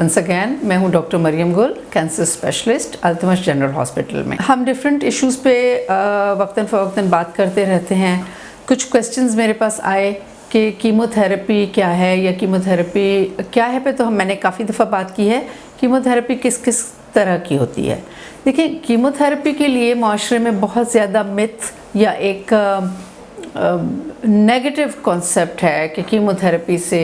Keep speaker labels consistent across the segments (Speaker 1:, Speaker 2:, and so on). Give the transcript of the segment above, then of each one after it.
Speaker 1: Once again मैं हूं doctor Mariam गुल, cancer specialist Altamash general hospital में। हम डिफरेंट इश्यूज़ पे वक्तन फ़वक्तन बात करते रहते हैं। कुछ क्वेश्चंस मेरे पास आए कि कीमोथेरेपी क्या है या कीमोथेरेपी क्या है पे तो मैंने काफ़ी दफ़ा बात की है। कीमोथेरेपी किस किस तरह की होती है? देखिए, कीमोथेरेपी के लिए माशरे में बहुत ज़्यादा मिथ या एक नेगेटिव कॉन्सेप्ट है कि कीमोथेरेपी से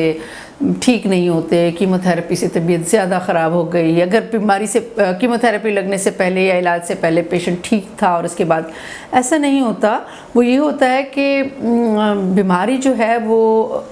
Speaker 1: ठीक नहीं होते, कीमोथेरेपी से तबीयत ज़्यादा ख़राब हो गई। अगर बीमारी से कीमोथेरेपी लगने से पहले या इलाज से पहले पेशेंट ठीक था और उसके बाद, ऐसा नहीं होता। वो ये होता है कि बीमारी जो है वो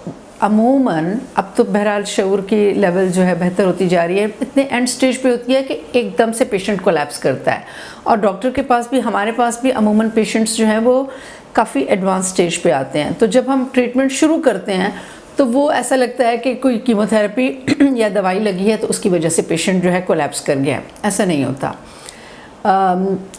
Speaker 1: अमूमन, अब तो बहरहाल शऊर की लेवल जो है बेहतर होती जा रही है, इतने एंड स्टेज पे होती है कि एकदम से पेशेंट कोलैप्स करता है। और डॉक्टर के पास भी, हमारे पास भी अमूमन पेशेंट्स जो हैं वो काफ़ी एडवांस स्टेज पे आते हैं। तो जब हम ट्रीटमेंट शुरू करते हैं तो वो ऐसा लगता है कि कोई कीमोथेरेपी या दवाई लगी है तो उसकी वजह से पेशेंट जो है कोलैप्स कर गया। ऐसा नहीं होता।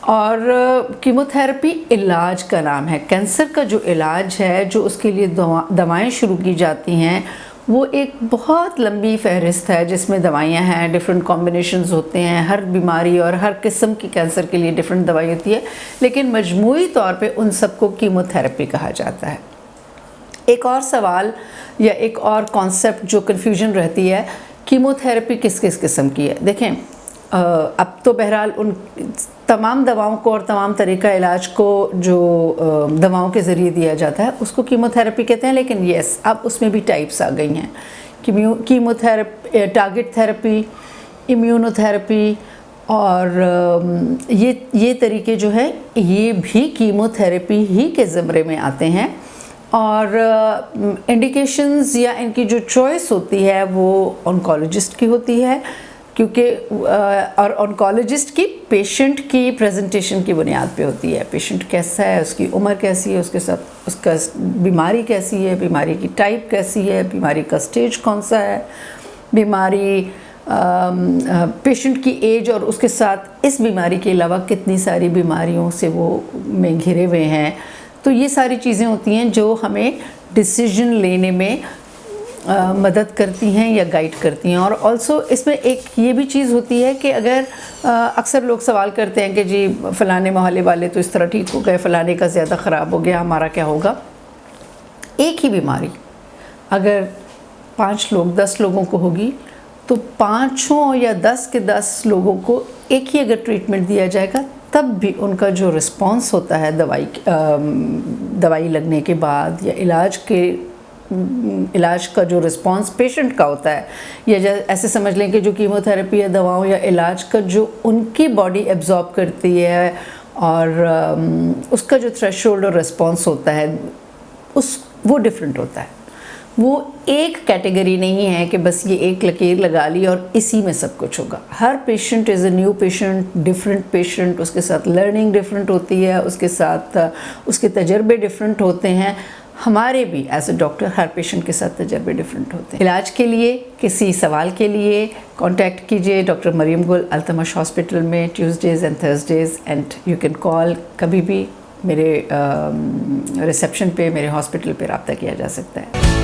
Speaker 1: और कीमोथेरेपी इलाज का नाम है। कैंसर का जो इलाज है, जो उसके लिए दवाएं शुरू की जाती हैं, वो एक बहुत लंबी फहरिस्त है जिसमें दवाइयाँ हैं, डिफरेंट कॉम्बिनेशंस होते हैं। हर बीमारी और हर किस्म की कैंसर के लिए डिफरेंट दवाई होती है, लेकिन मजमूई तौर पे उन सबको कीमोथेरेपी कहा जाता है। एक और सवाल या एक और कॉन्सेप्ट जो कन्फ्यूजन रहती है, कीमोथेरेपी किस किस किस्म की है? देखें, अब तो बहरहाल उन तमाम दवाओं को और तमाम तरीक़ा इलाज को जो दवाओं के ज़रिए दिया जाता है उसको कीमोथेरेपी कहते हैं। लेकिन यस, अब उसमें भी टाइप्स आ गई हैं। कीमोथेरेपी, टारगेट थेरेपी, इम्यूनोथेरेपी, और ये तरीके जो है ये भी कीमोथेरेपी ही के ज़मरे में आते हैं। और इंडिकेशंस या इनकी जो चॉइस होती है वो ऑन्कोलॉजिस्ट की होती है, क्योंकि और ऑन्कोलॉजिस्ट की पेशेंट की प्रेजेंटेशन की बुनियाद पे होती है। पेशेंट कैसा है, उसकी उम्र कैसी है, उसके साथ उसका बीमारी कैसी है, बीमारी की टाइप कैसी है, बीमारी का स्टेज कौन सा है, बीमारी पेशेंट की एज, और उसके साथ इस बीमारी के अलावा कितनी सारी बीमारियों से वो में घिरे हुए हैं। तो ये सारी चीज़ें होती हैं जो हमें डिसीजन लेने में मदद करती हैं या गाइड करती हैं। और ऑल्सो इसमें एक ये भी चीज़ होती है कि अगर अक्सर लोग सवाल करते हैं कि जी फ़लाने मोहल्ले वाले तो इस तरह ठीक हो गए, फ़लाने का ज़्यादा ख़राब हो गया, हमारा क्या होगा? एक ही बीमारी अगर 5 लोग 10 लोगों को होगी तो 5 या 10 के 10 लोगों को एक ही अगर ट्रीटमेंट दिया जाएगा तब भी उनका जो रिस्पॉन्स होता है दवाई लगने के बाद या इलाज का जो रिस्पॉन्स पेशेंट का होता है, या ऐसे समझ लें कि जो कीमोथेरेपी या दवाओं या इलाज का जो उनकी बॉडी एब्जॉर्ब करती है और उसका जो थ्रेशोल्ड और रिस्पॉन्स होता है वो डिफरेंट होता है। वो एक कैटेगरी नहीं है कि बस ये एक लकीर लगा ली और इसी में सब कुछ होगा। हर patient is a new patient, different patient, उसके साथ लर्निंग डिफरेंट होती है, उसके साथ उसके तजर्बे डिफरेंट होते हैं। हमारे भी एज अ डॉक्टर हर पेशेंट के साथ तजर्बे डिफरेंट होते हैं। इलाज के लिए, किसी सवाल के लिए कांटेक्ट कीजिए डॉक्टर मरियम गुल अल्तमश हॉस्पिटल में Tuesdays and Thursdays, and you can call. कभी भी मेरे रिसेप्शन पे, मेरे हॉस्पिटल पे रब्ता किया जा सकता है।